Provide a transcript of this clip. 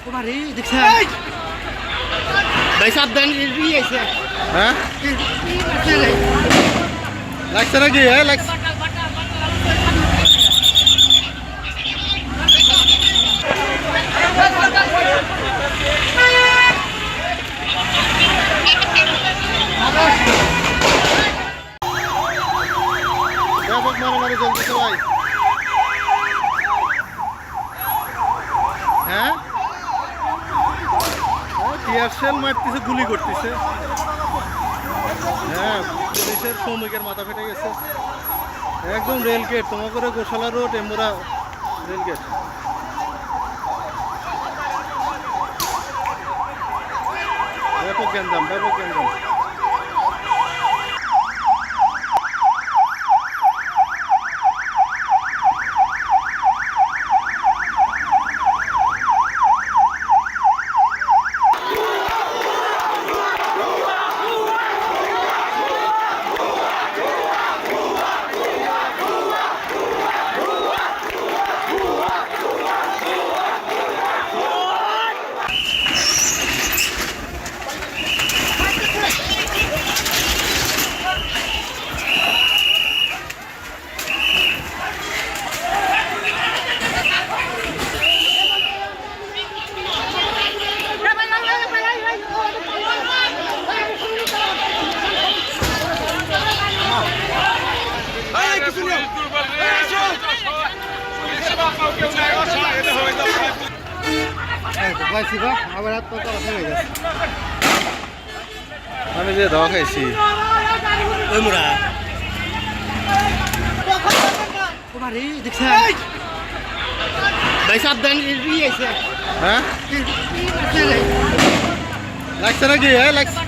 তোমারে দেখছেন ভাই সাবধান আছে হ্যাঁ লাগছে নাকি হ্যাঁ লাগছে ব্যাপক মারামারি চলতেছে ভাই হ্যাঁ টিয়ার শেল মারতেছে গুলি করতেছে হ্যাঁ পুলিশের শ্রমিকের মাথা ফেটে গেছে একদম রেলগেট তোমার করে গোশালা রোড এমরা রেলগেট ব্যাপক গ্যাঞ্জাম ব্যাপক গ্যাঞ্জাম আমি যে দাওয়া খাইছি তোমারে দেখছেন ভাই সাবধান আছে হ্যাঁ লাগছে নাকি হ্যাঁ লাগছে